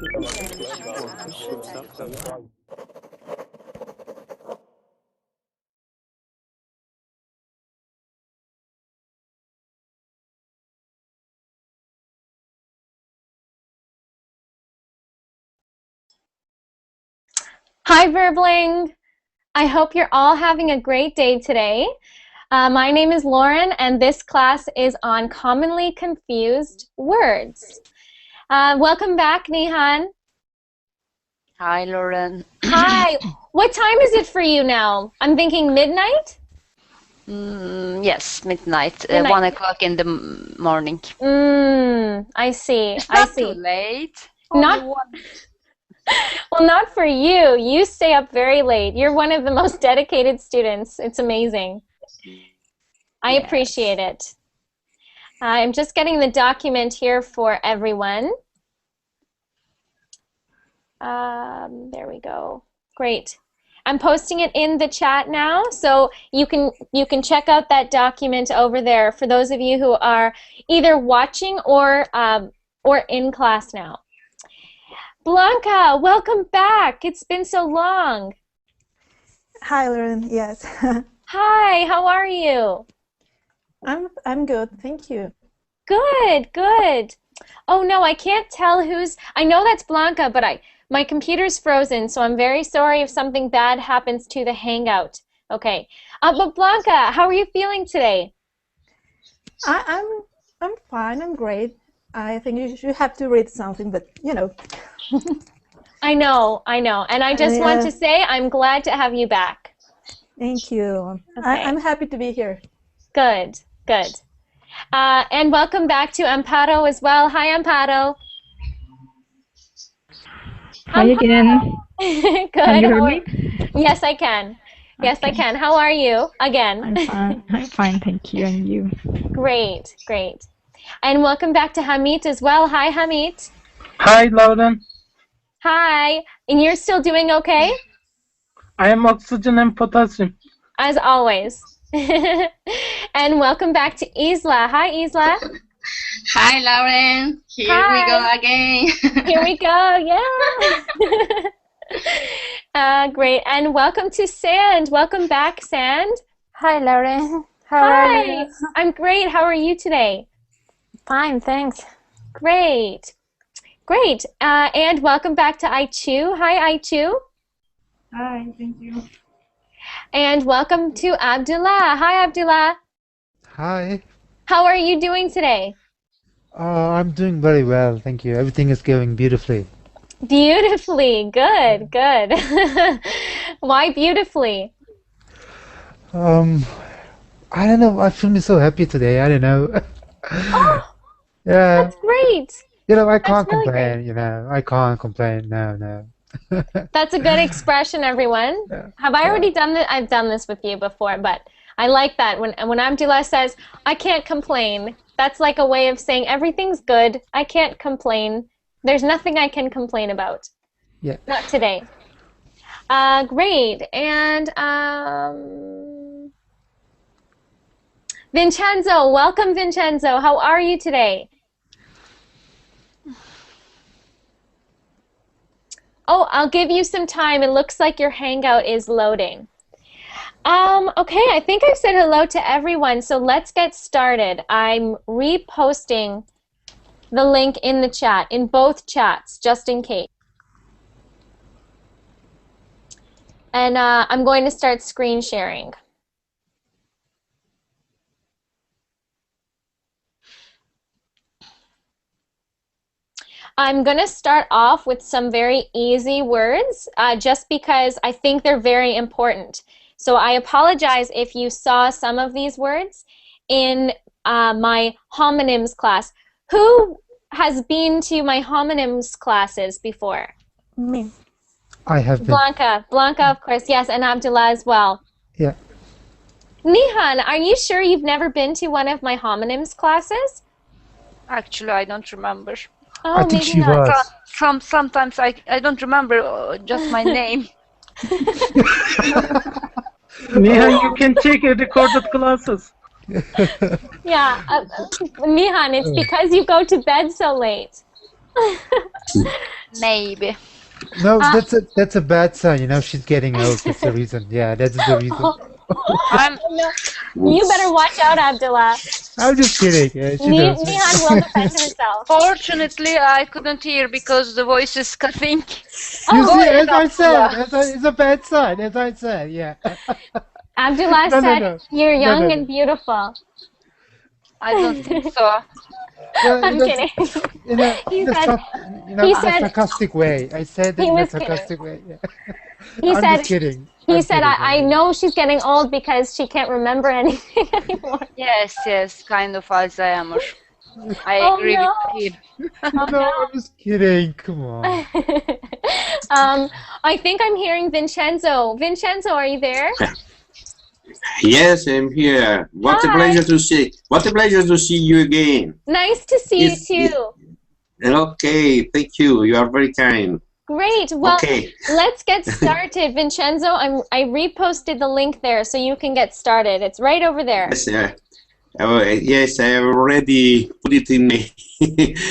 Hi, Verbling. I hope you're all having a great day today. My name is Lauren, and this class is on commonly confused words. Welcome back, Nihan. Hi, Lauren. Hi. What time is it for you now? I'm thinking midnight? Yes, midnight, Midnight. 1 o'clock in the morning. I see. It's I not see. too late. Not Only one. Well, not for you. You stay up very late. You're one of the most dedicated students. It's amazing. I Yes. appreciate it. I'm just getting the document here for everyone. There we go. Great. I'm posting it in the chat now, so you can check out that document over there for those of you who are either watching or in class now. Blanca, welcome back. It's been so long. Hi, Lauren. Yes. Hi, how are you? I'm good. Thank you. Good, good. Oh no, I can't tell who's. I know that's Blanca, but my computer's frozen, so I'm very sorry if something bad happens to the Hangout. Okay. But Blanca, how are you feeling today? I'm fine. I'm great. I think you have to read something, but you know. I know. And I just want to say I'm glad to have you back. Thank you. Okay. I'm happy to be here. Good, good. And welcome back to Amparo as well. Hi, Amparo. Hi again. Good. Can you hear me? Yes, I can. Yes, I can. How are you? Again. I'm fine. I'm fine, thank you. And you? Great, great. And welcome back to Hamid as well. Hi, Hamid. Hi, Lauren. Hi. And you're still doing okay? I am oxygen and potassium. As always. And welcome back to Isla. Hi, Isla. Hi, Lauren. Here we go again. Here we go. Yeah. Great. And welcome to Sand. Welcome back, Sand. Hi, Lauren. How are you? I'm great. How are you today? Fine, thanks. Great. Great. And welcome back to Aichu. Hi, Aichu. Hi, thank you. And welcome to Abdullah. Hi, Abdullah. Hi. How are you doing today? I'm doing very well, thank you. Everything is going beautifully. Beautifully. Good, good. Why beautifully? I don't know. I feel so happy today. I don't know. Oh, yeah. that's great. You know, I can't really complain. great. You know, I can't complain. No. That's a good expression, everyone. Yeah. Have I already done this? I've done this with you before, but I like that. When Abdullah says, I can't complain, that's like a way of saying everything's good. I can't complain. There's nothing I can complain about. Yeah. Not today. Great. And Vincenzo, welcome, Vincenzo. How are you today? Oh, I'll give you some time. It looks like your Hangout is loading. Okay, I think I've said hello to everyone, so let's get started. I'm reposting the link in the chat, in both chats, just in case. And I'm going to start screen sharing. I'm going to start off with some very easy words, just because I think they're very important. So I apologize if you saw some of these words in my homonyms class. Who has been to my homonyms classes before? Me. I have been. Blanca, of course, yes, and Abdullah as well. Yeah. Nihan, are you sure you've never been to one of my homonyms classes? Actually, I don't remember. Oh, I think maybe she not. was. Sometimes I don't remember just my name. Nihan, you can take a recorded classes. Yeah, Nihan, it's because you go to bed so late. Maybe. No, Uh, that's a bad sign. You know, she's getting old. That's the reason. Yeah, that's the reason. I'm you better watch out, Abdullah. I'm just kidding. Yeah, she knows. Nihan will defend herself. Fortunately I couldn't hear because the voice is cutting. You Oh, see, as I said, Abdullah. it's a bad sign. As I said, yeah. Abdullah No, no, said, no, you're no, young no, and no. beautiful. I don't think so. Well, I'm kidding. He said, in a he said, sarcastic way. I said it he in a was kidding. sarcastic way. Yeah. He I'm said, just kidding. he I'm said, kidding. I know she's getting old because she can't remember anything anymore. Yes, kind of Alzheimer. I Oh agree no. with him. Oh No, no. I'm just kidding. Come on. I think I'm hearing Vincenzo. Vincenzo, are you there? Yes, I'm here. What a Hi. pleasure to see. What a pleasure to see you again. Nice to see It's- you too. Okay, thank you. You are very kind. Great. Well, Okay. let's get started. Vincenzo, I reposted the link there so you can get started. It's right over there. Yes, yes, I have already put it in me.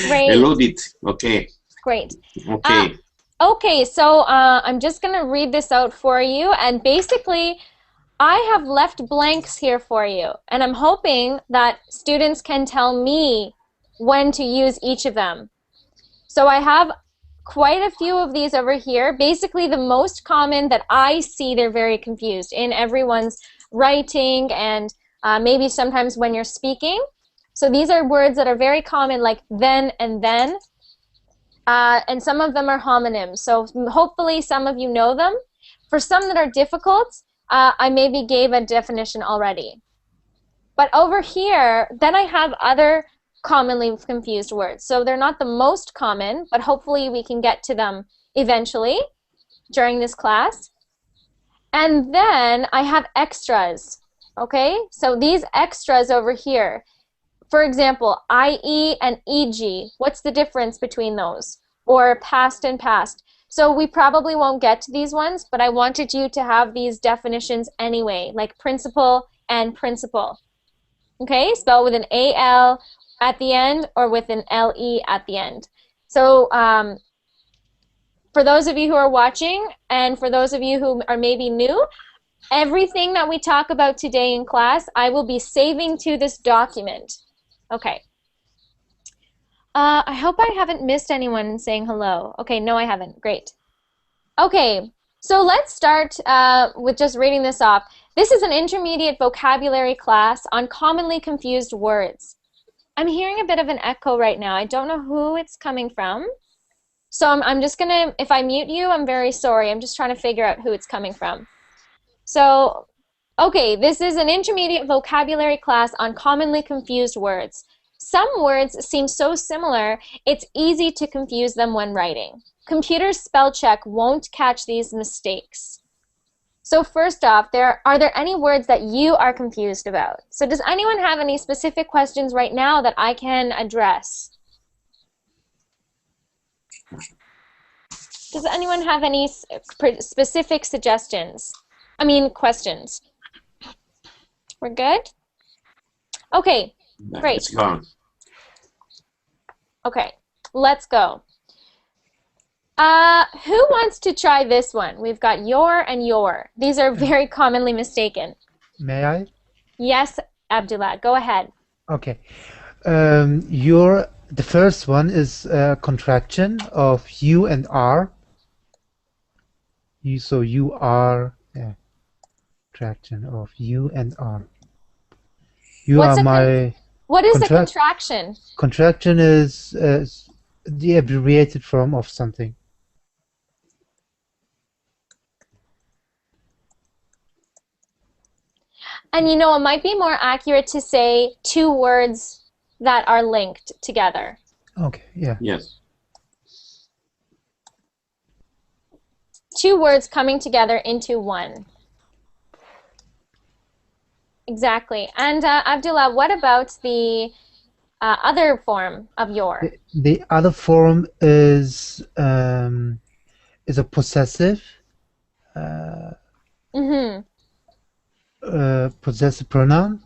Great. I load it. Okay. Great. Okay. Okay, so I'm just going to read this out for you. And basically, I have left blanks here for you. And I'm hoping that students can tell me when to use each of them. So I have quite a few of these over here. Basically, the most common that I see they're very confused in everyone's writing and maybe sometimes when you're speaking. So these are words that are very common, like then and then. And some of them are homonyms. So hopefully some of you know them. For some that are difficult, I maybe gave a definition already. But over here, then I have other commonly confused words. So they're not the most common, but hopefully we can get to them eventually during this class. And then I have extras, okay? So these extras over here, for example, IE and EG, what's the difference between those? Or past and past. So we probably won't get to these ones, but I wanted you to have these definitions anyway, like principal and principal. Okay, spelled with an AL at the end or with an LE at the end. So for those of you who are watching and for those of you who are maybe new, everything that we talk about today in class, I will be saving to this document. Okay. I hope I haven't missed anyone saying hello. Okay, no, I haven't. Great. Okay, so let's start with just reading this off. This is an intermediate vocabulary class on commonly confused words. I'm hearing a bit of an echo right now. I don't know who it's coming from. So I'm just gonna, if I mute you, I'm very sorry. I'm just trying to figure out who it's coming from. So, okay, this is an intermediate vocabulary class on commonly confused words. Some words seem so similar, it's easy to confuse them when writing. Computer spell check won't catch these mistakes. So first off, are there any words that you are confused about? So does anyone have any specific questions right now that I can address? Does anyone have any specific suggestions? I mean, questions. We're good? Okay, great. Let's go. Okay, let's go. Who wants to try this one? We've got your and your. These are very commonly mistaken. May I? Yes, Abdullah, go ahead. Okay. The first one is a contraction of you and are. So you are, yeah, contraction of you and are. What is a contraction? Contraction is the abbreviated form of something. And you know, it might be more accurate to say two words that are linked together. Okay, yeah. Yes. Two words coming together into one. Exactly. And Abdullah, what about the other form of your? The other form is a possessive. Possessive pronoun.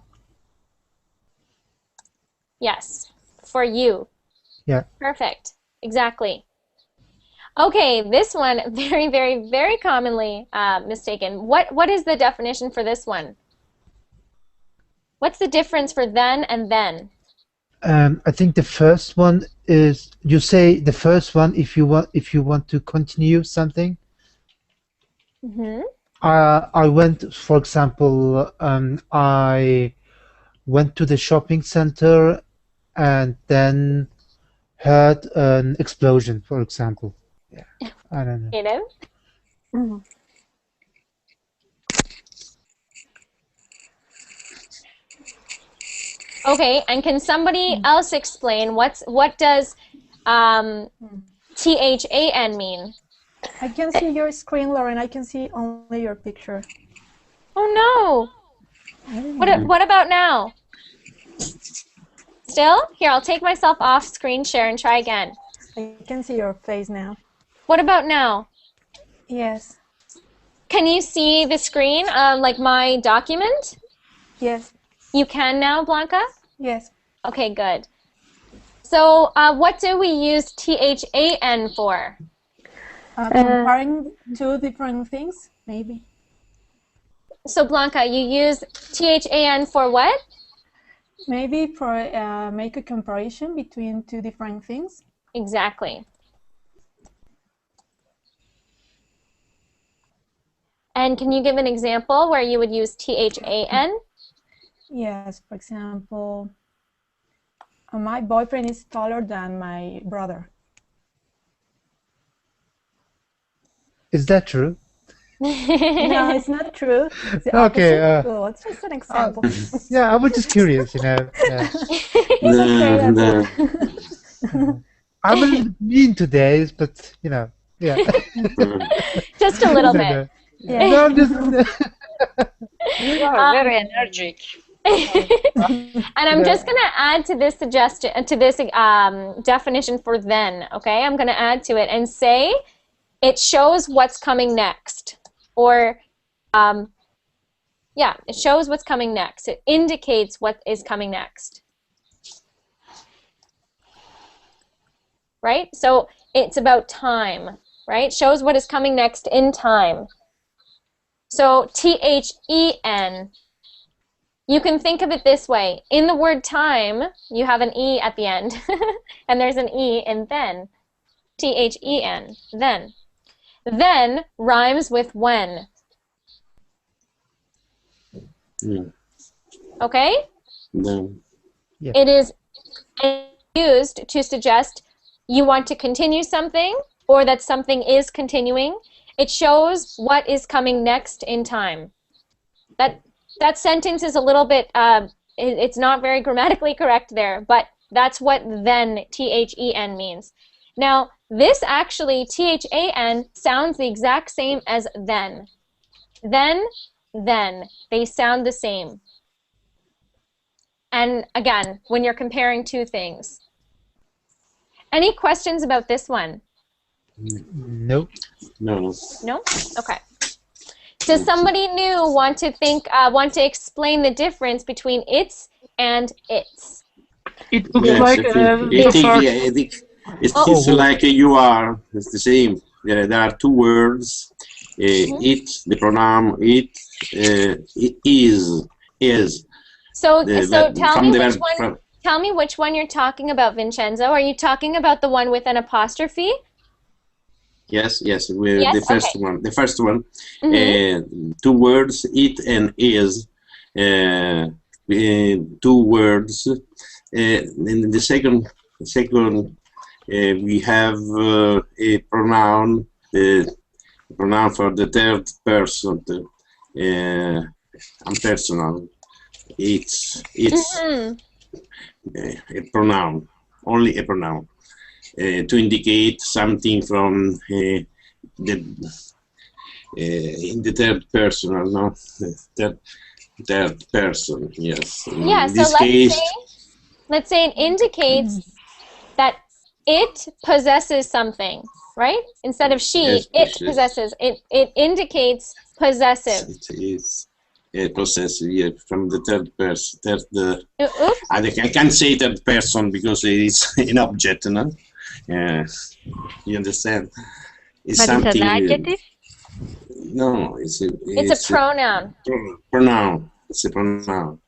Yes, for you. Yeah. Perfect. Exactly. Okay, this one very, very, very commonly mistaken. What is the definition for this one? What's the difference for then and then? I think the first one is you say the first one if you want to continue something. Mm-hmm. I went, for example, I went to the shopping center and then heard an explosion, for example. Yeah, I don't know. Creative. Mhm. Okay, and can somebody else explain what does THAN mean? I can see your screen, Lauren. I can see only your picture. Oh no! What about now? Still? Here, I'll take myself off screen share and try again. I can see your face now. What about now? Yes. Can you see the screen, like my document? Yes. You can now, Blanca? Yes. Okay, good. So what do we use THAN for? Comparing two different things, maybe. So Blanca, you use THAN for what? Maybe for make a comparison between two different things. Exactly. And can you give an example where you would use THAN? Yes, for example, my boyfriend is taller than my brother. Is that true? No, it's not true. It's the Okay, opposite. Well, it's just an example. Yeah, I was just curious, you know. Yeah. It's okay, No, no. I'm a little mean today, but you know, yeah. Just a little No, bit. no. Yeah. No, I'm just. You are very energetic. And I'm just going to add to this suggestion, to this definition for then, okay? I'm going to add to it and say it shows what's coming next. Or, yeah, it shows what's coming next. It indicates what is coming next. Right? So it's about time, right? Shows what is coming next in time. So THEN, you can think of it this way. In the word time, you have an E at the end, and there's an E in then. THEN, then. Then rhymes with when. Okay? no. It is used to suggest you want to continue something or that something is continuing. It shows what is coming next in time. That sentence is a little bit, it's not very grammatically correct there, but that's what then, THEN, means. Now, this actually, THAN, sounds the exact same as then. Then. They sound the same. And again, when you're comparing two things. Any questions about this one? Nope. No. No? Okay. Does somebody new want to explain the difference between its and its? It looks Yes, like I think it's like you are. It's the same. There are two words. It, the pronoun it is. So The- tell from me the which verb- one. from- Tell me which one you're talking about, Vincenzo. Are you talking about the one with an apostrophe? Yes, Yes, the first okay. one. The first one. Mm-hmm. Two words, it and is. Two words. In the second, we have a pronoun. Pronoun for the third person. Impersonal. It's Mm-hmm. a pronoun, only a pronoun, to indicate something from the in the third person, no, the third person. Yes. In Yeah. So this case, let's say it indicates that it possesses something, right? Instead of she, Yes, it yes. possesses. It indicates possessive. it is a possessive, yeah, from the third person. Oops. I can't say third person because it's an object, no? You understand? It's But it's something. an adjective? No, It's a pronoun. Pronoun. It's a pronoun.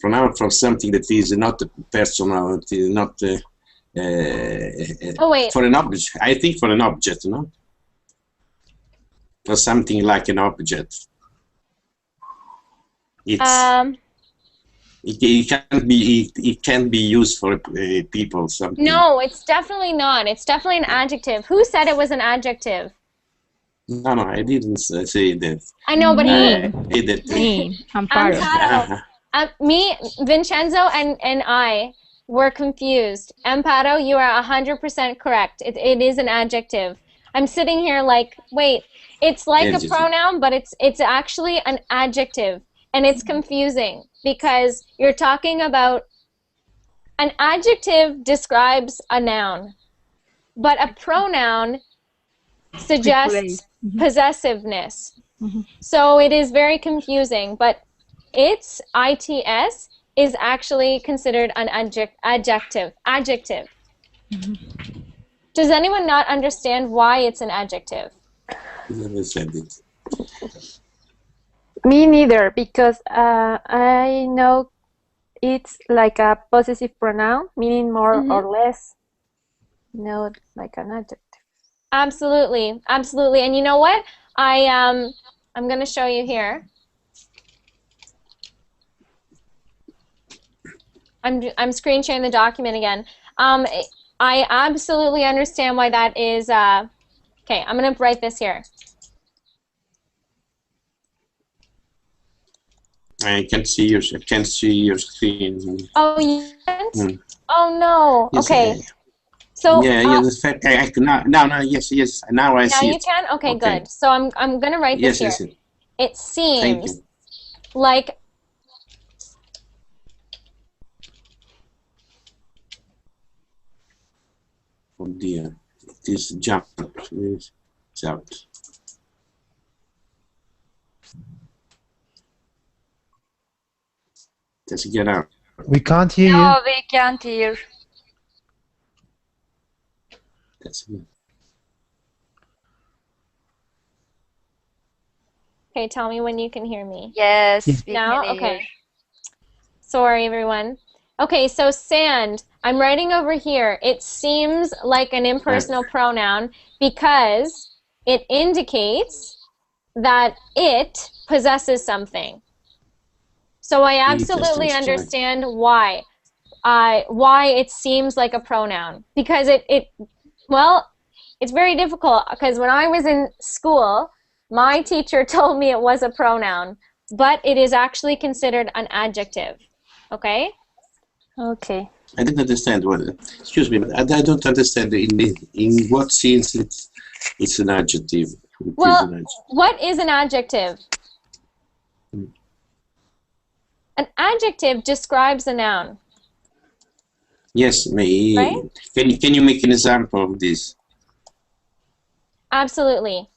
Pronoun for something that is not personal, it is not Oh wait. for an object. I think for an object, no? For something like an object. It's it can be used for people. Something. No, it's definitely not. It's definitely an adjective. Who said it was an adjective? No, I didn't say that. I know, but Me, Amparo. me, Vincenzo, and I were confused. Amparo, you are 100% correct. It is an adjective. I'm sitting here like, wait, it's like Adjective. a pronoun, but it's actually an adjective, and it's confusing because you're talking about an adjective describes a noun, but a pronoun suggests possessiveness. So it is very confusing, but its ITS is actually considered an adjective. Does anyone not understand why it's an adjective? Never said it. Me neither, because I know it's like a possessive pronoun, meaning more or less, not like an adjective. Absolutely, absolutely. And you know what? I'm going to show you here. I'm screen sharing the document again. I absolutely understand why that is. Okay, I'm going to write this here. I can't see your screen. Oh, you can't? Oh no. Yes, okay. So yeah, the fact now, yes, now I see now you it. can. Okay, good. So I'm going to write this here. Yes. It Thank seems you. like Oh dear, it is jump. It's out. Let's get out. We can't hear you. No, we can't hear. That's it. okay. Tell me when you can hear me. Yes, Yeah. we Now, can hear. okay. Sorry, everyone. Okay, so sand. I'm writing over here. It seems like an impersonal pronoun because it indicates that it possesses something. So I absolutely understand why it seems like a pronoun, because well, it's very difficult because when I was in school, my teacher told me it was a pronoun, but it is actually considered an adjective. Okay? Okay. I didn't understand what. Excuse me, but I don't understand in what sense it's an adjective. Well, what is an adjective? An adjective describes a noun. Yes, Right? Can you make an example of this? Absolutely.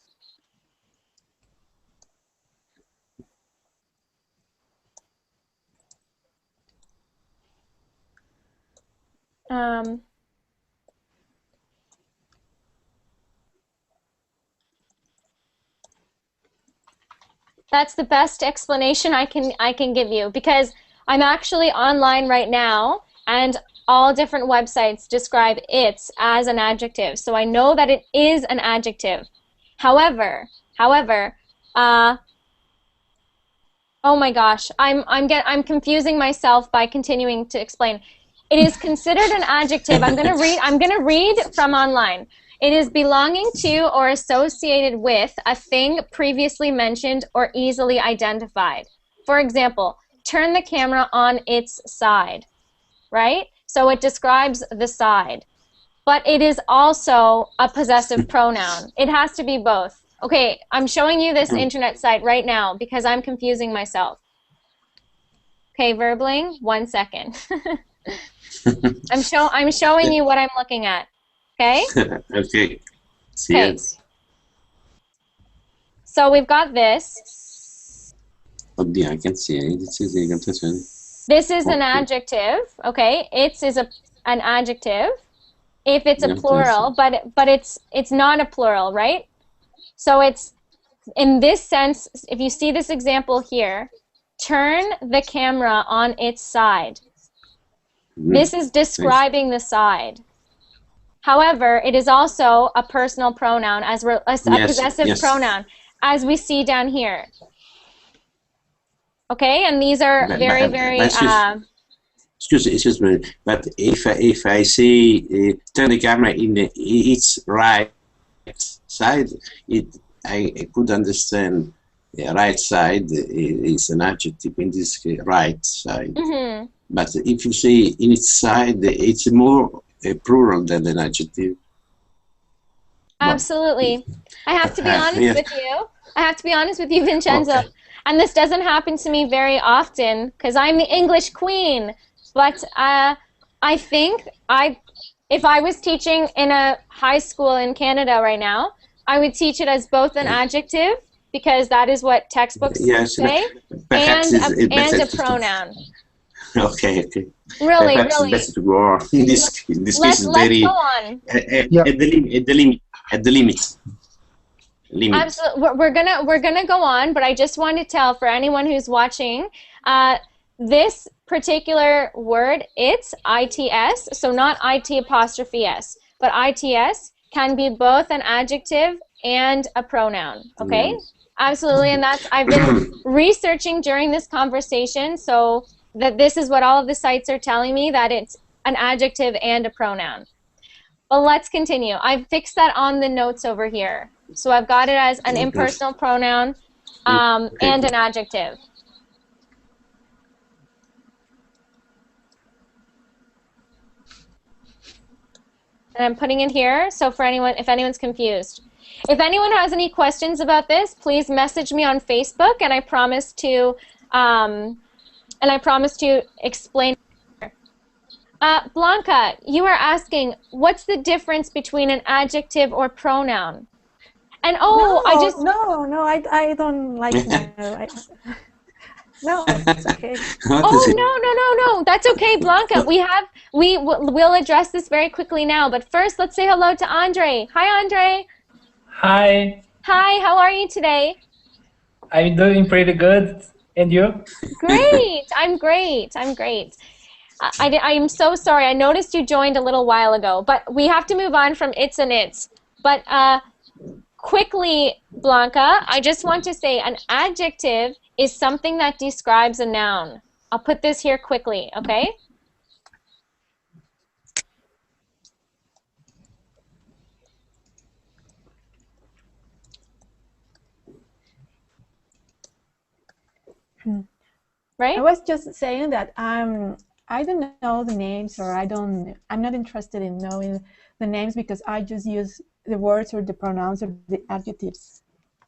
That's the best explanation I can give you, because I'm actually online right now and all different websites describe it as an adjective. So I know that it is an adjective. However, oh my gosh, I'm confusing myself by continuing to explain. It is considered an adjective. I'm going to read from online. It is belonging to or associated with a thing previously mentioned or easily identified. For example, turn the camera on its side, right? So it describes the side. But it is also a possessive pronoun. It has to be both. Okay, I'm showing you this internet site right now because I'm confusing myself. Okay, Verbling, 1 second. I'm showing you what I'm looking at. Okay? Okay. See Okay. it. So we've got this. Oh dear, I can see it. This is an adjective. Okay, it's an adjective if it's a plural, but it's not a plural, right? So it's, in this sense, if you see this example here, turn the camera on its side. This is describing the side. However, it is also a personal pronoun, as a possessive pronoun, as we see down here. Okay, and these are very, very... excuse me, but if I say turn the camera in its right side, I could understand right side is an adjective in this case, right side. Mm-hmm. But if you say in its side, it's more a plural than an adjective. Absolutely. I have to be honest with you. I have to be honest with you, Vincenzo. Okay. And this doesn't happen to me very often because I'm the English queen. But I think if I was teaching in a high school in Canada right now, I would teach it as both an adjective, because that is what textbooks say, and a pronoun. Okay. Really. It's best to go on. This case is very... Let's go on. At the limit. Absolutely. We're gonna go on, but I just want to tell for anyone who's watching, this particular word, it's ITS, so not IT apostrophe S, but ITS can be both an adjective and a pronoun, okay? Absolutely, and that's, I've been researching during this conversation, so that this is what all of the sites are telling me, that it's an adjective and a pronoun. Well, let's continue. I've fixed that on the notes over here. So I've got it as an impersonal pronoun and an adjective. And I'm putting it here, so for anyone, if anyone's confused. If anyone has any questions about this, please message me on Facebook, and I promise to explain. Blanca, you are asking, what's the difference between an adjective or pronoun? And I don't like that. No, it's okay. No. That's okay, Blanca. We'll address this very quickly now. But first, let's say hello to Andre. Hi, Andre. Hi. Hi. How are you today? I'm doing pretty good. And you? Great. I'm great. I'm so sorry. I noticed you joined a little while ago, but we have to move on from its and its. But quickly, Blanca, I just want to say an adjective is something that describes a noun. I'll put this here quickly, okay? Right? I was just saying that I don't know the names, or I'm not interested in knowing the names, because I just use the words or the pronouns or the adjectives.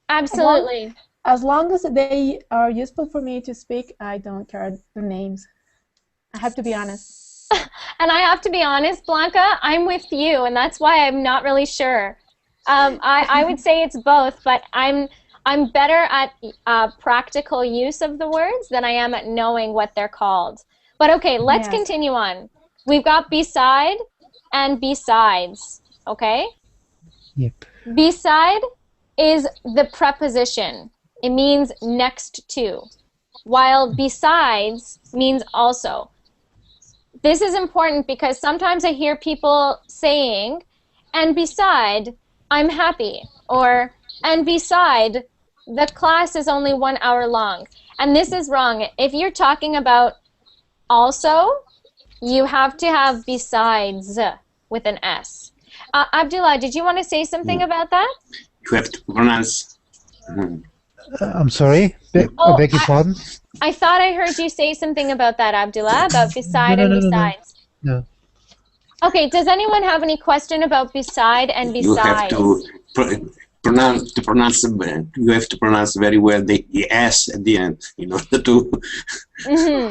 Absolutely. As long as they are useful for me to speak, I don't care the names. I have to be honest. And I have to be honest, Blanca, I'm with you, and that's why I'm not really sure. I would say it's both, but I'm better at practical use of the words than I am at knowing what they're called. But okay, let's continue on. We've got beside and besides, okay? Yep. Beside is the preposition. It means next to, while besides means also. This is important because sometimes I hear people saying, and beside, I'm happy, or, and beside, the class is only 1 hour long. And this is wrong. If you're talking about also, you have to have besides with an S. Abdullah, did you want to say something about that? You have to pronounce... I'm sorry, beg your pardon? I thought I heard you say something about that, Abdullah, about beside and besides. No. Okay, does anyone have any question about beside and besides? You have to pronounce you have to pronounce very well the S at the end in order to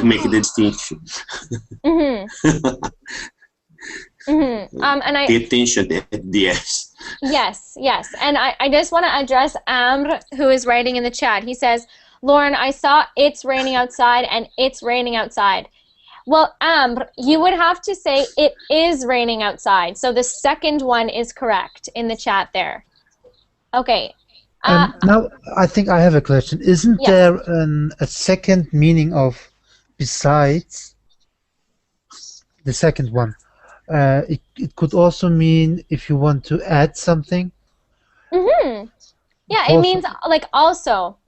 make the distinction. And I pay attention at the S. Yes. And I just want to address Amr, who is writing in the chat. He says, Lauren, I saw it's raining outside and it's raining outside. Well, Amr, you would have to say it is raining outside. So the second one is correct in the chat there. Okay. Now, I think I have a question. Isn't Yes. there a second meaning of besides? The second one. It could also mean if you want to add something. Mm-hmm. Yeah, it Also. means like also.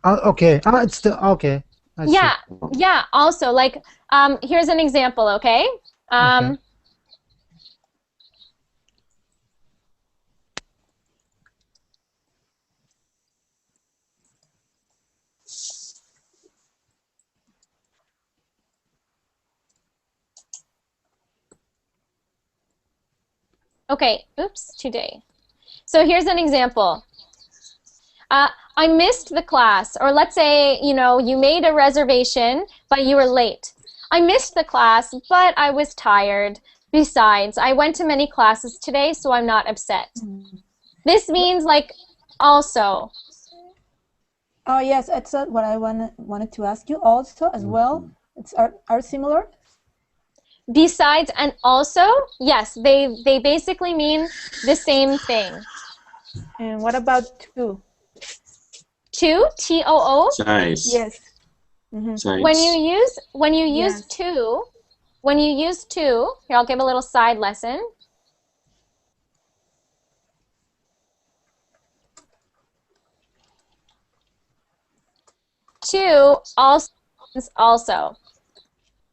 Okay. It's the okay. I see. Yeah, yeah, also like here's an example, okay? Okay. Okay, oops, today. So here's an example. I missed the class, or let's say, you know, you made a reservation, but you were late. I missed the class, but I was tired. Besides, I went to many classes today, so I'm not upset. This means like also. Oh yes, that's what I wanted to ask you also as well. It's are similar. Besides and also, yes, they basically mean the same thing. And what about two? Two, T-O-O. Size. Yes. Mm-hmm. Size. When you use Yes. two, here I'll give a little side lesson. Two also means also.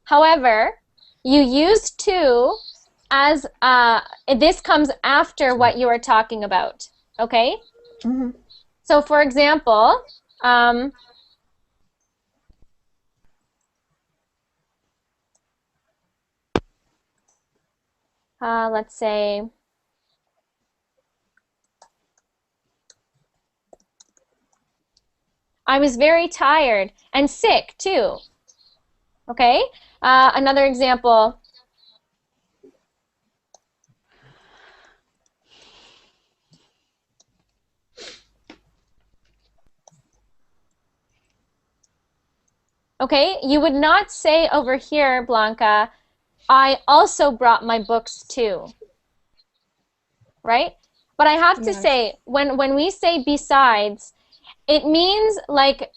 However, you use two as this comes after what you are talking about. Okay? Mm-hmm. So for example, let's say I was very tired and sick too. Okay? Another example. Okay, you would not say over here, Blanca, I also brought my books too. Right? But I have to say, when we say besides, it means like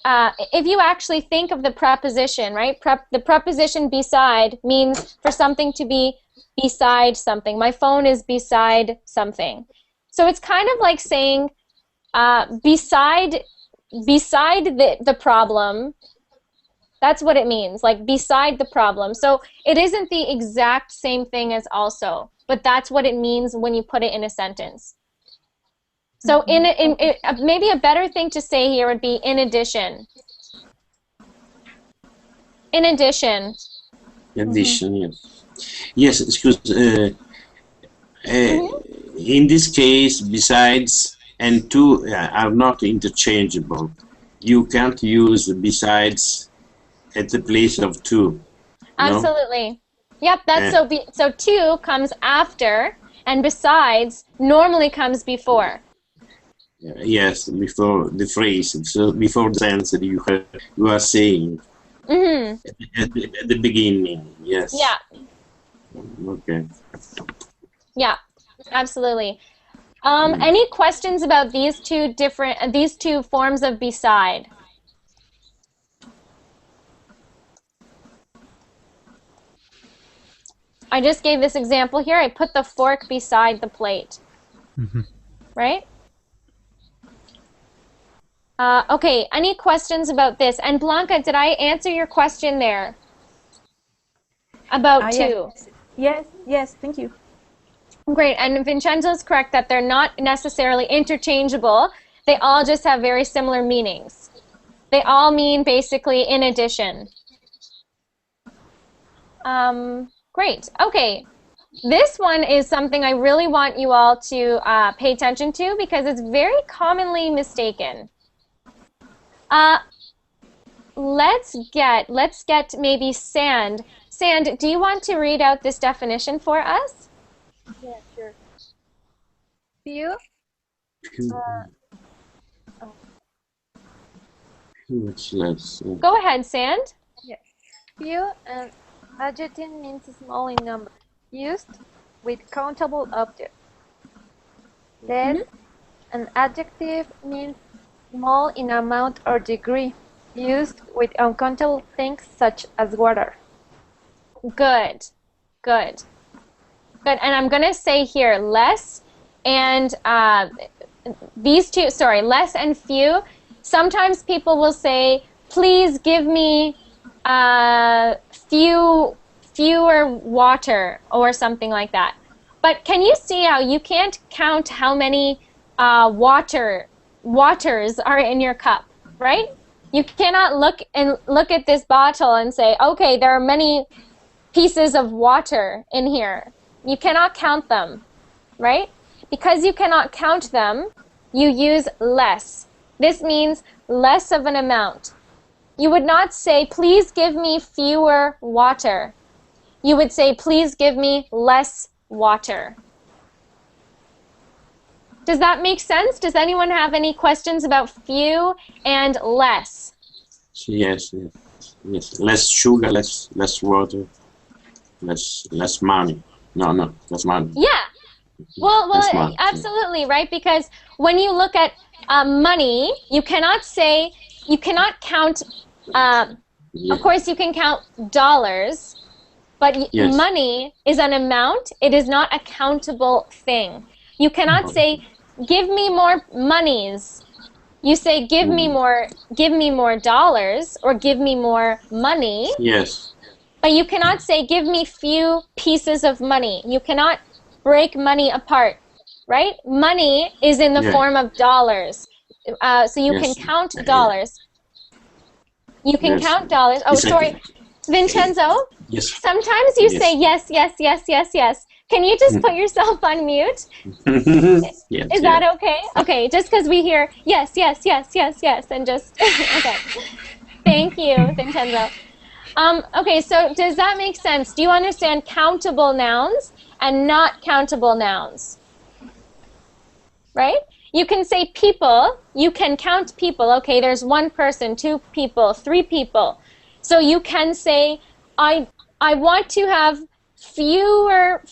if you actually think of the preposition, right? The preposition beside means for something to be beside something. My phone is beside something. So it's kind of like saying beside the problem. That's what it means, like beside the problem. So it isn't the exact same thing as also, but that's what it means when you put it in a sentence. So maybe a better thing to say here would be in addition. In addition. Addition, yes. Yes, excuse. In this case, besides and to are not interchangeable. You can't use besides at the place of to. Absolutely. Yep, that's so to comes after, and besides normally comes before. Yes, before the phrase, so before the sentence that you are saying at the beginning. Yes. Yeah. Okay. Yeah, absolutely. Any questions about these two forms of beside? I just gave this example here. I put the fork beside the plate. Right? Okay, any questions about this? And Blanca, did I answer your question there? About two? Yes, thank you. Great, and Vincenzo's correct that they're not necessarily interchangeable. They all just have very similar meanings. They all mean basically in addition. Great, okay. This one is something I really want you all to pay attention to because it's very commonly mistaken. Let's get maybe Sand. Sand, do you want to read out this definition for us? Yeah, sure. Few. Go ahead, Sand. Yes. Few, an adjective means small in number, used with countable objects. Less, An adjective means small in amount or degree, used with uncountable things such as water. Good. Good. Good. And I'm going to say here less and these two, sorry, less and few. Sometimes people will say, please give me fewer water or something like that. But can you see how you can't count how many waters are in your cup, right? You cannot look at this bottle and say, okay, there are many pieces of water in here. You cannot count them, right? Because you cannot count them, you use less. This means less of an amount. You would not say, please give me fewer water. You would say, please give me less water. Does that make sense? Does anyone have any questions about few and less? Yes, yes, yes. Less sugar, less water, less money. No, less money. Yeah. Well, money, absolutely, right? Because when you look at money, you cannot count, of course you can count dollars, but yes. money is an amount. It is not a countable thing. You cannot say, give me more monies. You say, give me more dollars or give me more money. Yes. But you cannot say, give me few pieces of money. You cannot break money apart, right? Money is in the form of dollars. So you can count dollars. You can count dollars. Oh, sorry. Vincenzo? Yes. Sometimes you say yes, yes, yes, yes, yes. Can you just put yourself on mute? Yes, Is that okay? Okay, just because we hear yes, yes, yes, yes, yes, and just, okay. Thank you, Vincenzo. Okay, so does that make sense? Do you understand countable nouns and not countable nouns? Right? You can say people, you can count people. Okay, there's one person, two people, three people. So you can say, I want to have fewer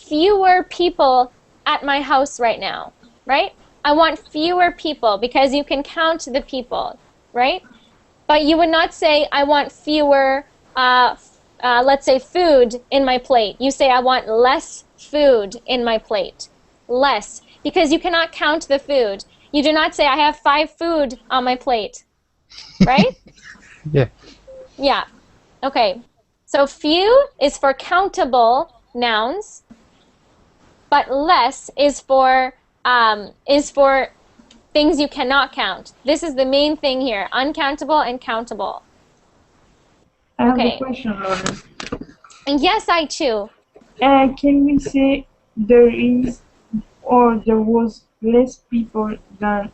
people at my house right now, right? I want fewer people because you can count the people, right? But you would not say, I want fewer, let's say, food in my plate. You say, I want less food in my plate. Less. Because you cannot count the food. You do not say, I have 5 food on my plate. Right? Yeah. Yeah. Okay. So few is for countable nouns, but less is for things you cannot count. This is the main thing here, uncountable and countable. I have a question, Lauren. Yes, I too. Can we say there is or there was less people than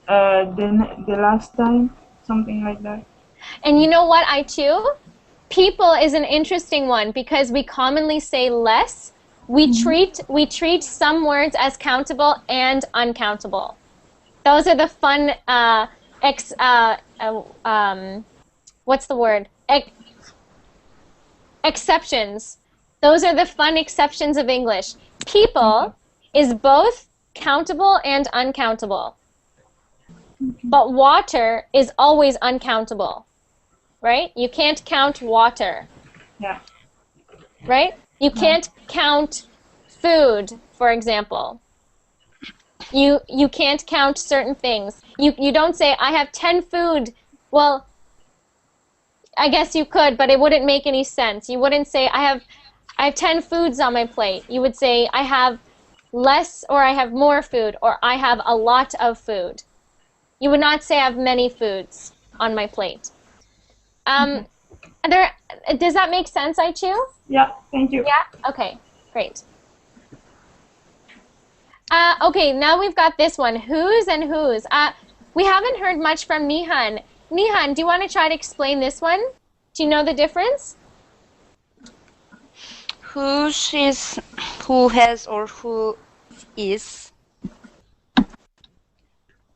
the last time? Something like that. And you know what, I too? People is an interesting one because we commonly say less. We treat some words as countable and uncountable. Those are the fun what's the word? Exceptions. Those are the fun exceptions of English. People is both countable and uncountable. But water is always uncountable. Right? You can't count water. Yeah. Right? You can't count food, for example. You can't count certain things. You don't say, I have 10 food. Well, I guess you could, but it wouldn't make any sense. You wouldn't say, I have 10 foods on my plate. You would say, I have less, or I have more food, or I have a lot of food. You would not say I have many foods on my plate. Does that make sense, Aichu? Yeah, thank you. Yeah? Okay, great. Okay, now we've got this one, whose and whose. We haven't heard much from Nihan. Nihan, do you want to try to explain this one? Do you know the difference? Whose is who has or who is.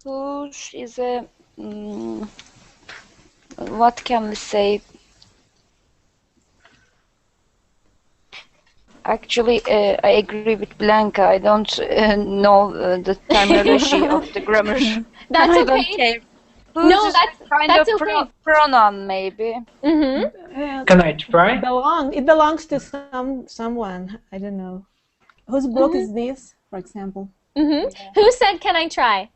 Whose is a what can we say? Actually, I agree with Blanca. I don't know the terminology of the grammar. That's I don't okay. care. Who's No, is kind that's of okay. pronoun, maybe. Can I try? It belongs to someone. I don't know. Whose book is this, for example? Who said, "Can I try"?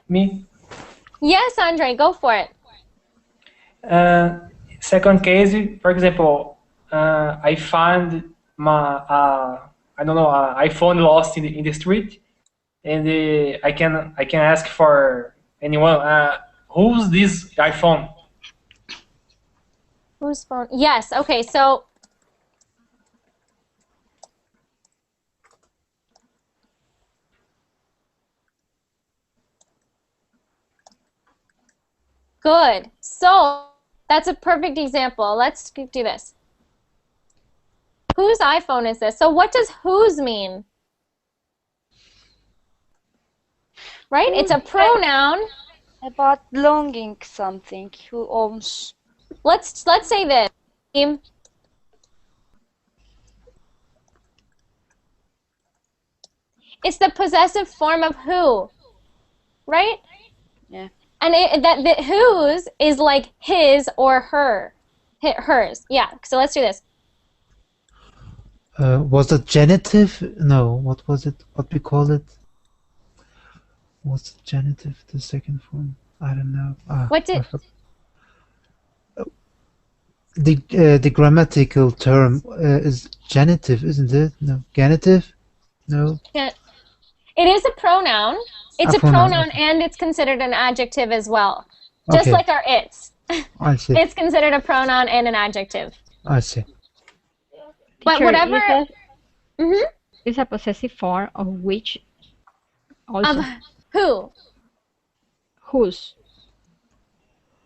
Me. Yes, Andre, go for it. Second case, for example, I find my I don't know iPhone lost in the street, and I can ask for anyone. Who's this iPhone? Whose phone? Yes. Okay. So good. So that's a perfect example. Let's do this. Whose iPhone is this? So what does whose mean? Right? It's a pronoun. About belonging something. Who owns? Let's say this. It's the possessive form of who, right? Yeah. And that whose is like his or her, hers. Yeah. So let's do this. Was it genitive? No, what was it? What we call it? What's the genitive, the second form? I don't know. What did... The grammatical term is genitive, isn't it? No, genitive? No. It is a pronoun. It's a pronoun, okay. and it's considered an adjective as well. Just like our it's. I see. It's considered a pronoun and an adjective. I see. But Teacher, whatever... It's a possessive form of which also. Of who? Whose.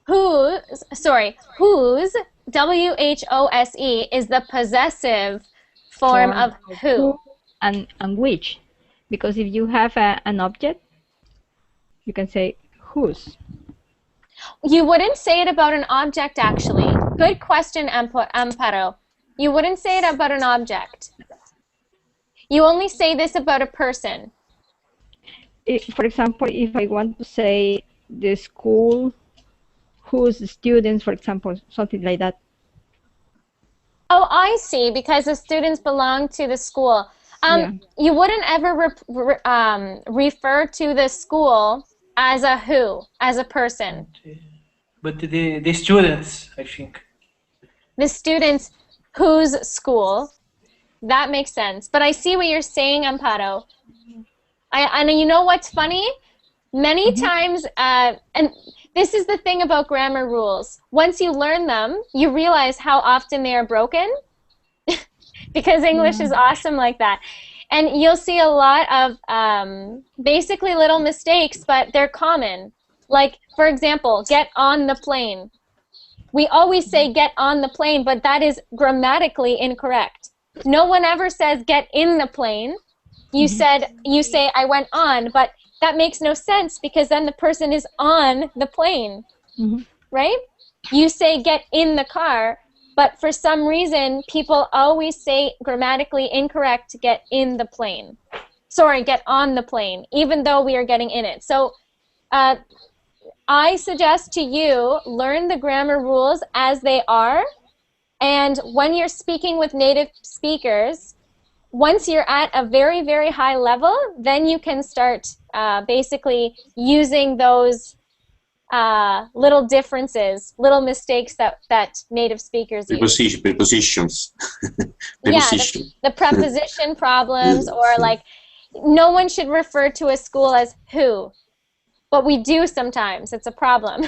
Whose, sorry, whose, W-H-O-S-E, is the possessive form of who. And which. Because if you have an object, you can say whose. You wouldn't say it about an object, actually. Good question, Amparo. You wouldn't say it about an object. You only say this about a person. For example, if I want to say the school whose students, for example, something like that. Oh, I see, because the students belong to the school. You wouldn't ever refer to the school as a who, as a person. But the students, I think. The students whose school. That makes sense. But I see what you're saying, Amparo. And you know what's funny? Many times, and this is the thing about grammar rules. Once you learn them, you realize how often they are broken. Because English is awesome like that. And you'll see a lot of basically little mistakes, but they're common. Like, for example, get on the plane. We always say get on the plane, but that is grammatically incorrect. No one ever says get in the plane. You say I went on, but that makes no sense because then the person is on the plane, right? You say get in the car, but for some reason people always say grammatically incorrect get in the plane. Sorry, get on the plane, even though we are getting in it. So I suggest to you learn the grammar rules as they are, and when you're speaking with native speakers, once you're at a very, very high level, then you can start basically using those little differences, little mistakes that native speakers use. Prepositions. Preposition. Yeah, the preposition problems, or like, no one should refer to a school as who, but we do sometimes. It's a problem.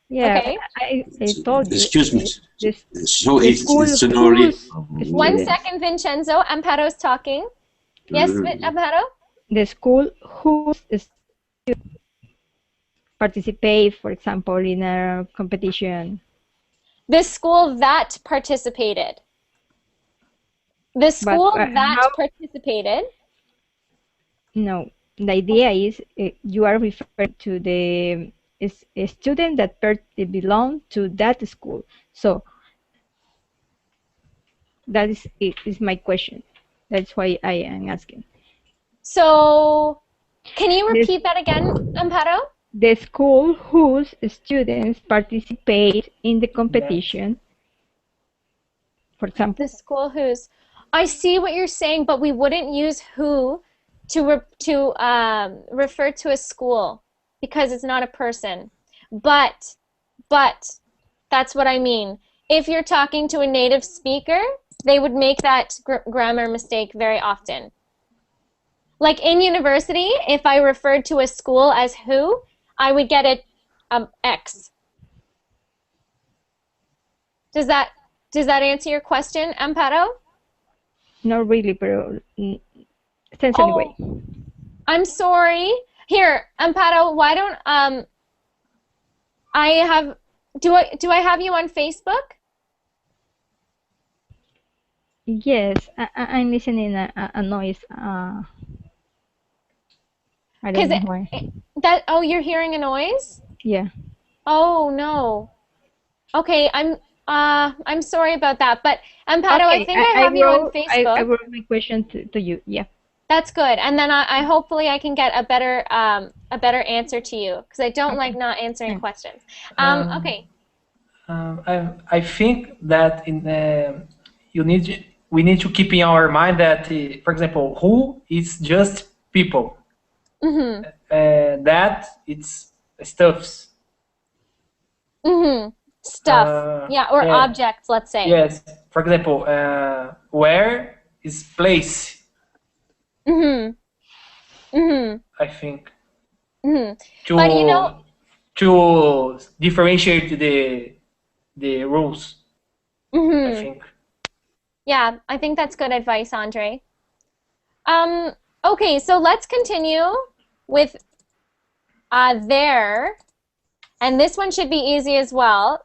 Yeah, okay. I told you. Excuse me. So it's an already. 1 second, Vincenzo. Amparo's talking. Yes, Amparo? The school whose students participate, for example, in a competition. The school that participated. The school that participated. No, the idea is you are referring to the a student that belong to that school. So That is my question. That's why I am asking. So, can you repeat that again, Amparo? The school whose students participate in the competition, for example. The school whose. I see what you're saying, but we wouldn't use who to refer to a school because it's not a person. But that's what I mean. If you're talking to a native speaker, they would make that grammar mistake very often. Like in university, if I referred to a school as who, I would get it X. Does that answer your question, Amparo? Not really, but sense anyway. I'm sorry. Here, Amparo, why don't I have do I have you on Facebook? Yes, I'm listening a noise. I don't know why. You're hearing a noise? Yeah. Oh no. Okay, I'm sorry about that, but Amparo, Okay, I think I have you on Facebook. I wrote my question to you. Yeah. That's good, and then I hopefully I can get a better answer to you because I don't like not answering questions. Okay. I think that we need to keep in our mind that, for example, who is just people. Mm-hmm. That it's stuffs. Mm-hmm. Stuff. Yeah, or objects, let's say. Yes. For example, where is place? Mm-hmm. Mm-hmm. I think. Mm-hmm. But to differentiate the rules. Mm-hmm. I think. Yeah, I think that's good advice, Andre. Okay, so let's continue with there. And this one should be easy as well.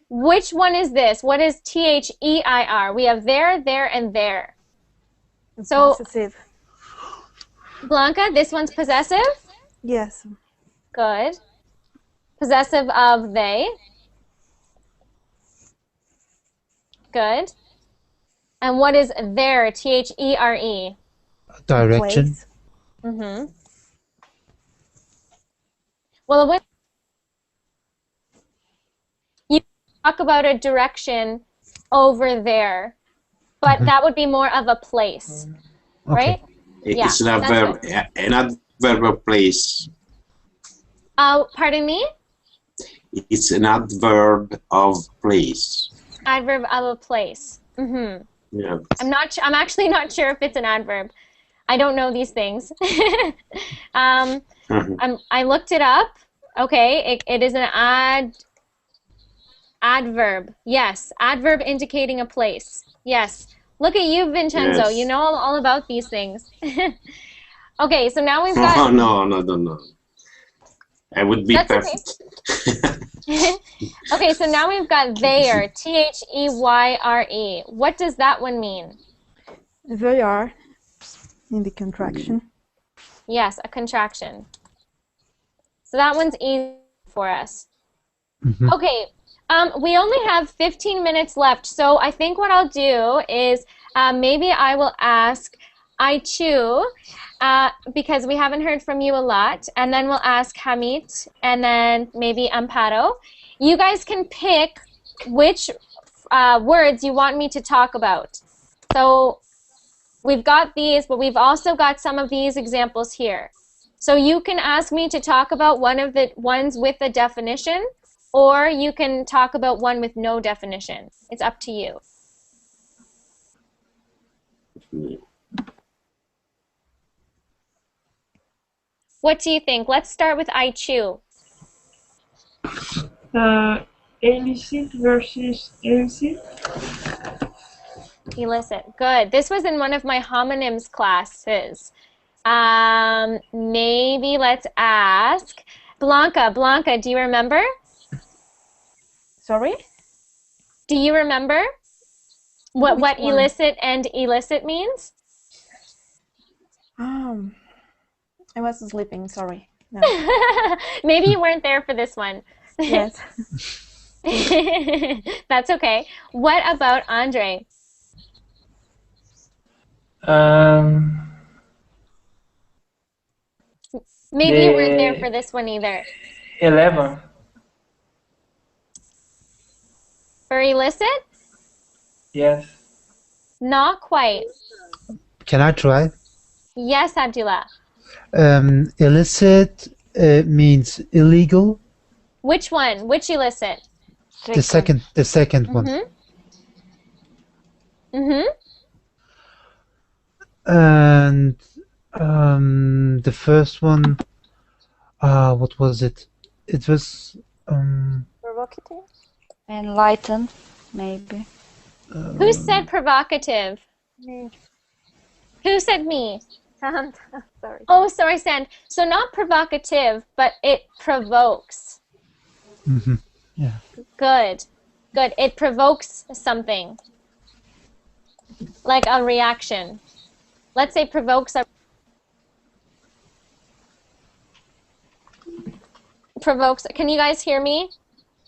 Which one is this? What is THEIR? We have there, and there. So, possessive. Blanca, this one's possessive? Yes. Good. Possessive of they. Good. And what is there? THERE. Direction. Mm-hmm. Well, when you talk about a direction over there, but that would be more of a place, right? It's an adverb of place. Pardon me? It's an adverb of place. Adverb of a place. Mm-hmm. Yeah. I'm actually not sure if it's an adverb. I don't know these things. I looked it up. Okay, it is an adverb. Yes, adverb indicating a place. Yes. Look at you, Vincenzo. Yes. You know all about these things. Okay, so now we've got... No. I would be perfect. Okay. Okay, so now we've got there. THEYRE. What does that one mean? They are in the contraction. Yes, a contraction. So that one's easy for us. Mm-hmm. Okay, we only have 15 minutes left, so I think what I'll do is maybe I will ask Aichu, because we haven't heard from you a lot, and then we'll ask Hamit, and then maybe Amparo. You guys can pick which words you want me to talk about. So we've got these, but we've also got some of these examples here. So you can ask me to talk about one of the ones with a definition, or you can talk about one with no definition. It's up to you. What do you think? Let's start with Aichu. Illicit versus illicit. Illicit. Good. This was in one of my homonyms classes. Maybe let's ask Blanca. Blanca, do you remember? Sorry? Do you remember what Which one? illicit and illicit means? I was sleeping, sorry. No. Maybe you weren't there for this one. Yes. That's okay. What about Andre? Um, Maybe you weren't there the for this one either. 11. For illicit? Yes. Not quite. Can I try? Yes, Abdullah. Illicit means illegal. Which one? Which illicit? The second one. Mm-hmm. Mm-hmm. And the first one, what was it? It was Provocative? Enlightened, maybe. Who said provocative? Me. Who said me? Sand. Sorry. Oh, sorry, Sand. So not provocative, but it provokes. yeah. Good. Good. It provokes something. Like a reaction. Let's say provokes a provokes. Can you guys hear me?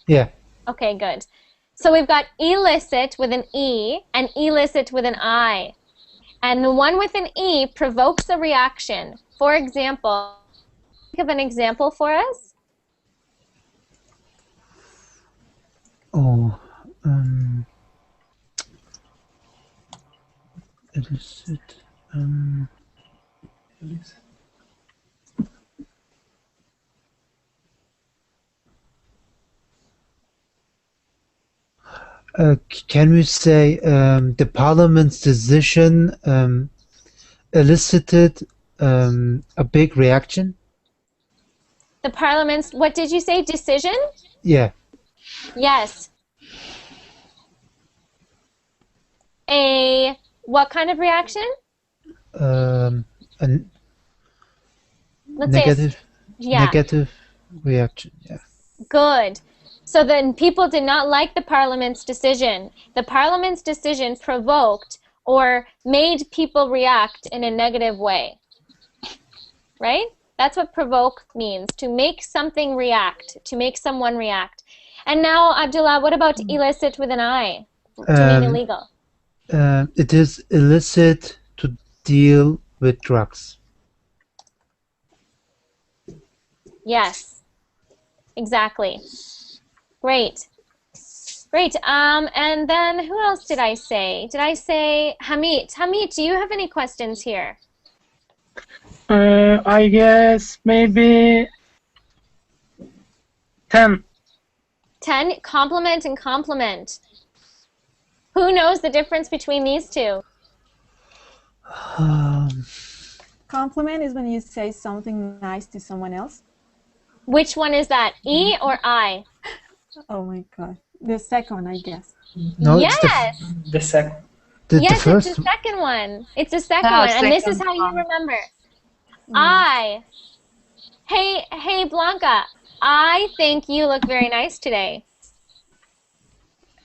Yeah. Okay, good. So we've got illicit with an E and illicit with an I. And the one with an E provokes a reaction. For example, think of an example for us. Oh, illicit. Can we say the Parliament's decision elicited a big reaction? The Parliament's, what did you say, decision? Yeah. Yes. A, what kind of reaction? A Let's say, yeah. negative reaction. Yeah. Good. So then people did not like the Parliament's decision. The Parliament's decision provoked or made people react in a negative way. Right? That's what provoke means, to make something react, to make someone react. And now, Abdullah, what about illicit with an I? To mean illegal. It is illicit to deal with drugs. Yes, exactly. Great. Great. And then who else did I say? Did I say Hamid? Hamid, do you have any questions here? I guess maybe 10. 10, compliment and compliment. Who knows the difference between these two? Compliment is when you say something nice to someone else. Which one is that, E or I? Oh my God. The second, I guess. No, yes. It's the second. Yes, first... it's the second one. It's the second one, and this is how you remember. I. Hey, Blanca. I think you look very nice today.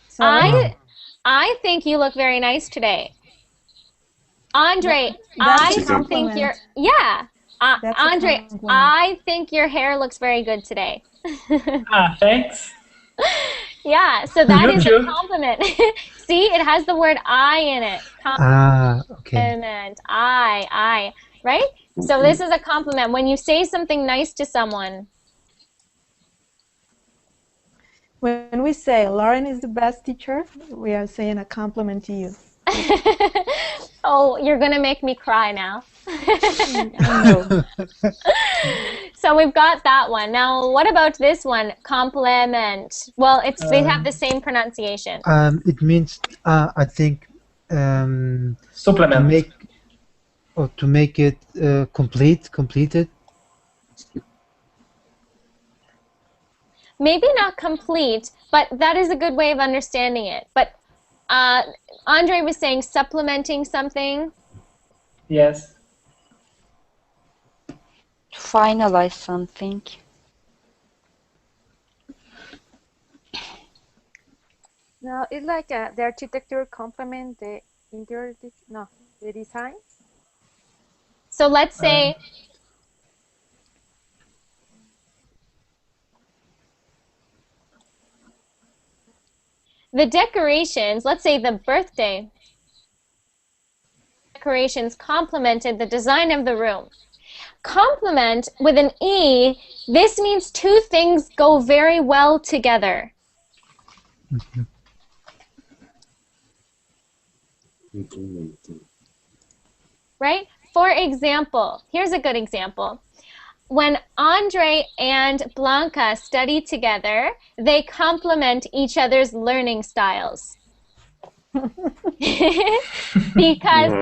Sorry? I think you look very nice today. Andre, That's I a compliment. think you're, yeah. That's a Andre, compliment. I think your hair looks very good today. Thanks. Yeah, so that is a YouTube. compliment. See, it has the word I in it. okay. Compliment. I, right? So this is a compliment. When you say something nice to someone. When we say Lauren is the best teacher, we are saying a compliment to you. Oh, you're going to make me cry now. I know. So we've got that one. Now, what about this one? Compliment. Well, they have the same pronunciation. It means, I think, Supplement. to make it completed. Maybe not complete, but that is a good way of understanding it. But Andre was saying supplementing something. Yes. Finalize something. No, it's like the architecture complement the interior, the design. So let's say the decorations, let's say the birthday decorations complemented the design of the room. Complement with an E, this means two things go very well together. Right? For example, here's a good example. When Andre and Blanca study together, they complement each other's learning styles. Because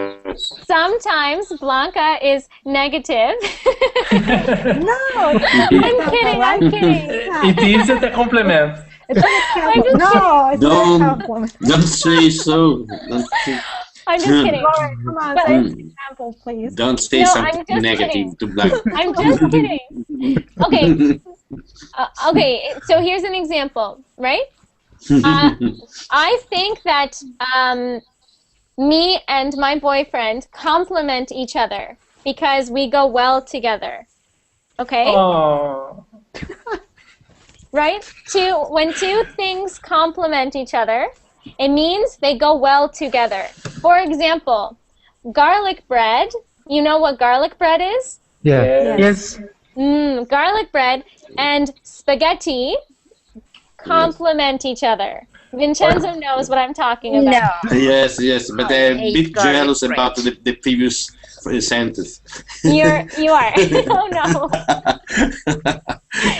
sometimes Blanca is negative. No, I'm kidding. It is a compliment. It's not a compliment. No, it's not a compliment. Don't say so. I'm just kidding. Lauren, come on, But say an example, please. Don't say No, I'm something just negative kidding. to Blanca. I'm just kidding. Okay. Okay, so here's an example, right? I think that me and my boyfriend complement each other because we go well together. Okay? Oh. Right? When two things complement each other, it means they go well together. For example, garlic bread. You know what garlic bread is? Yeah. Yes. Garlic bread and spaghetti complement each other. Vincenzo knows what I'm talking about. Yes, but they're a bit jealous about the previous sentence. You are. Oh no.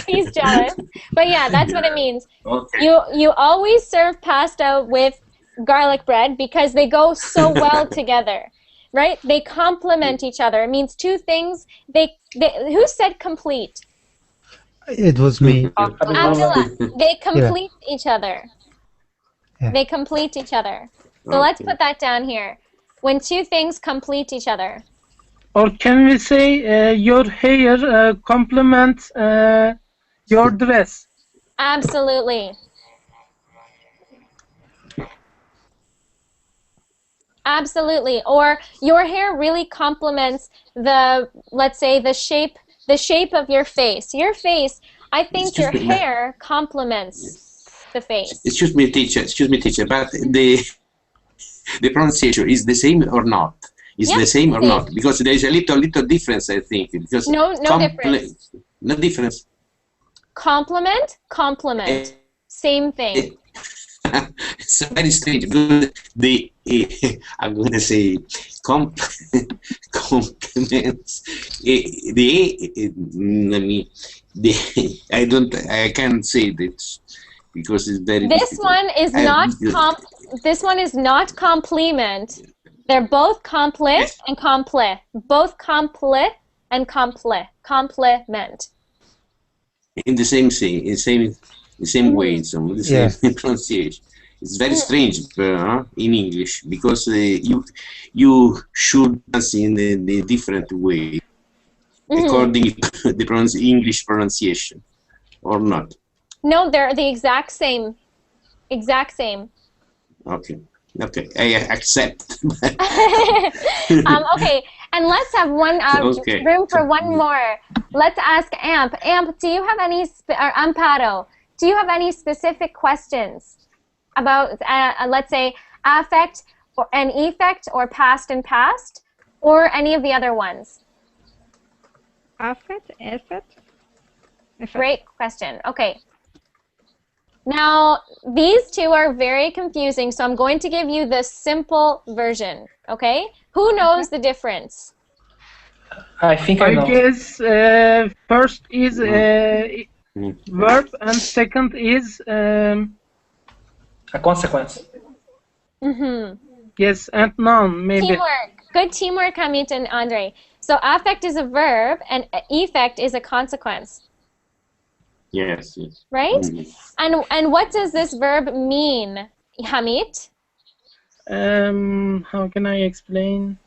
He's jealous. But yeah, that's what it means. Okay. You always serve pasta with garlic bread because they go so well together. Right? They complement each other. It means two things. Who said complete? It was me. Abdullah. They complete each other. Yeah. They complete each other. So let's put that down here. When two things complete each other. Or can we say your hair complements your dress? Absolutely. Absolutely. Or your hair really complements let's say the shape of your face. Your face, I think your hair complements the face. Excuse me, teacher, but the pronunciation is the same or not? Is the same or not? Because there is a little difference, I think. Because no difference. No difference. Complement, same thing. It's very strange. I'm going to say compliments. I can't say this because it's very. This one is not compliment. They're both complet and complet. Both complet and complet. Complement. In the same thing, in the same way, so the same pronunciation. It's very strange in English because you should pronounce in a different way according to the English pronunciation, or not? No, they're the exact same. Exact same. Okay, I accept. Okay, and let's have room for one more. Let's ask Amp. Amp, do you have any or Amparo? Do you have any specific questions about, let's say, affect or an effect or past and past, or any of the other ones? Affect, effect. Great question. Okay. Now, these two are very confusing, so I'm going to give you the simple version, okay? Who knows the difference? I think I know. I guess first is verb and second is a consequence. Yes, and noun, maybe. Teamwork. Good teamwork, Hamid and Andre. So affect is a verb and effect is a consequence. Yes. Right? And what does this verb mean, Hamid? How can I explain?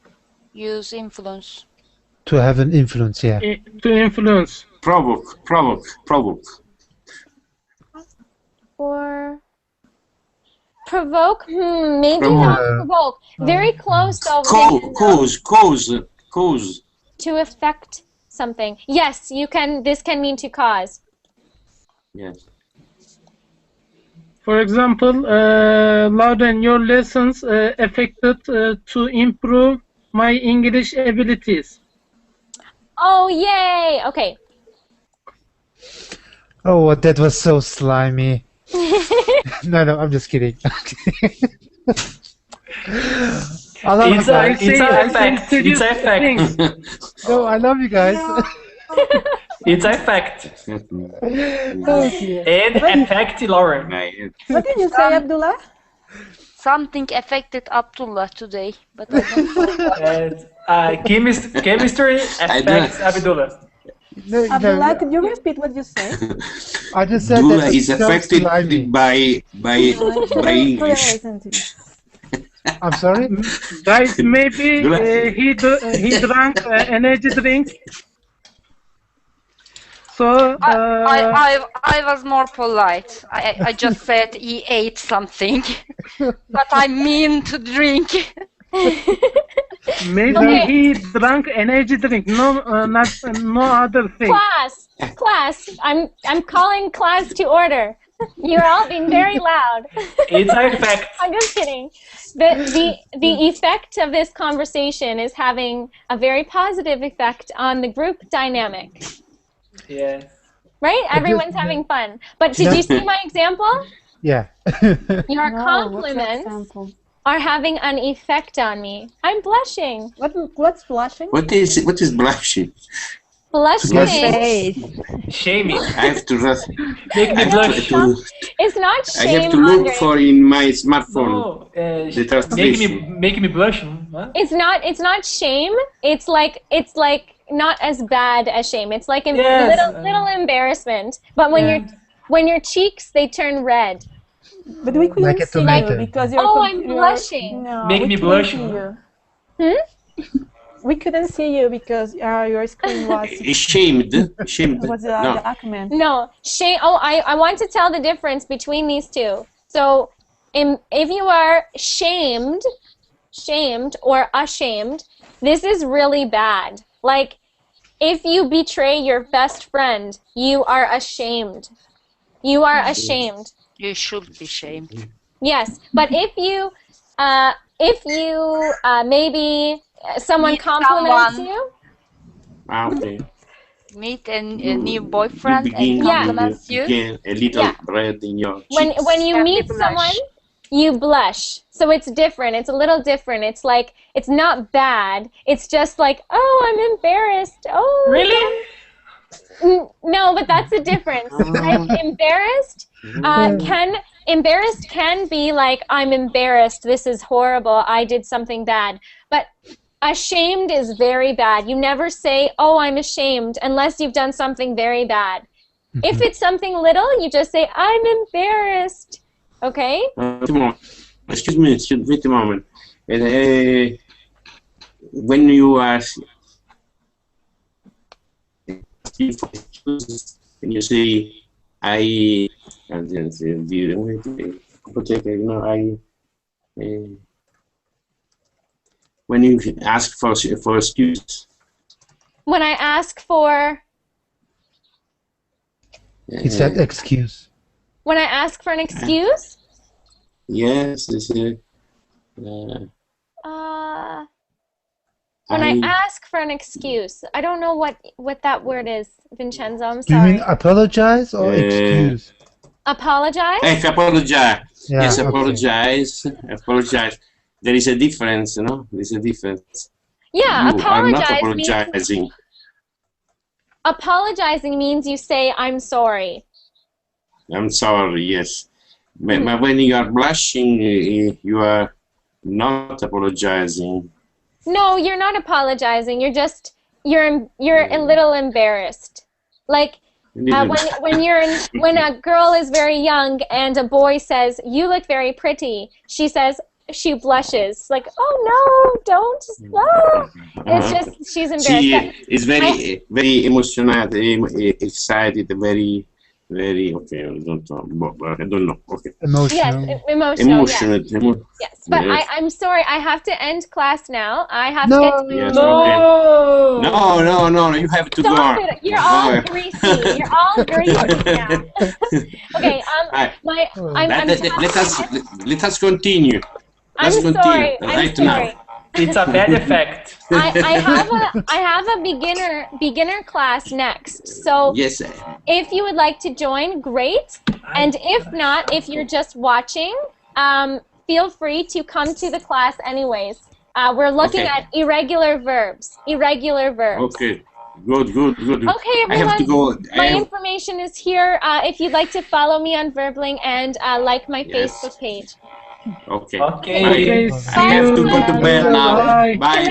Use influence. To have an influence, yeah. To influence. Provoke. Or provoke? Maybe not provoke. Very close though. Cause. To affect something. Yes, you can. This can mean to cause. Yes. For example, Lauren, your lessons affected to improve my English abilities. Oh, yay! Okay. Oh, that was so slimy. No, I'm just kidding. I love you guys. It's a fact. It's a fact. No, I love you guys. It's a fact. Okay. And effect, Lauren. What did you say, Abdullah? Something affected Abdullah today, but I don't know. Chemistry affects Abdullah. No, Abdullah, could you repeat what you said? I just said Dula that is it's so affected slimy. by English. I'm sorry? Guys, maybe he drank energy drink. So I was more polite. I just said he ate something, but I mean to drink. maybe he drank energy drink. No, no other thing. Class. I'm calling class to order. You're all being very loud. It's a fact. I'm just kidding. The effect of this conversation is having a very positive effect on the group dynamic. Yeah. Right? Everyone's having fun. But did you see my example? Yeah. Your compliments are having an effect on me. I'm blushing. What's blushing? What is blushing? Blushing. Shaming. I have to Make me blush. It's not I shame, have to look Andre. for in my smartphone No, the translation. make me blush. What? It's not shame. It's like not as bad as shame. It's like a little embarrassment. But when your cheeks they turn red. But we couldn't Like a see tomato. you because you're. I'm blushing. No, Make we me couldn't blush. see you. Hmm? We couldn't see you because your screen was Shamed. was No. the document. No, shame. Oh, I want to tell the difference between these two. So, if you are shamed or ashamed, this is really bad. Like, if you betray your best friend, you are ashamed. You are ashamed. You should be shamed. Yes, but if you maybe someone Meet compliments someone. you. Okay. Meet a new boyfriend begin and compliments you. get a little red in your cheeks. When you Can meet be someone, blush. you blush. So it's different. It's a little different. It's like it's not bad. It's just like, oh, I'm embarrassed. Oh, Really? No, but that's the difference. Like, embarrassed can be like, I'm embarrassed. This is horrible. I did something bad. But ashamed is very bad. You never say, oh, I'm ashamed, unless you've done something very bad. If it's something little, you just say, I'm embarrassed. Okay? Excuse me, wait a moment. When you are and you say, when you ask for excuse. When I ask for... He said excuse. When I ask for an excuse? Yes, When I ask for an excuse. I don't know what that word is, Vincenzo. I'm Do you sorry. mean apologize or excuse? Apologize? Apologize. Yeah, Yes, okay. apologize. Apologize. There is a difference, no? There is a difference. Yeah, You are not apologize apologizing. Apologizing means you say, I'm sorry. I'm sorry, yes. But when you are blushing, you are not apologizing. No, you're not apologizing. You're just you're a little embarrassed. Like when a girl is very young and a boy says, "You look very pretty," she says she blushes. Like, "Oh no, don't!" No. It's just she's embarrassed. She is very emotional, excited, very. Okay, I don't know. Okay. Emotional. Yes, emotional. Emotional. Yes, but Yes. I'm sorry. I have to end class now. I have No. to get to Yes, No. No, you have to go Stop on. it! You're all greasy. You're all greasy now. Okay. Right. I'm Let us continue. I'm Let's continue sorry. I'm right sorry. now. It's a bad effect. I have a beginner class next. So Yes. if you would like to join, great. And if not, if you're just watching, feel free to come to the class anyways. We're looking at irregular verbs. Irregular verbs. Okay. Good. Okay, everyone. I have to go. My information is here. If you'd like to follow me on Verbling and like my Yes. Facebook page. Okay. Okay. I have to go to bed now. Bye. Bye.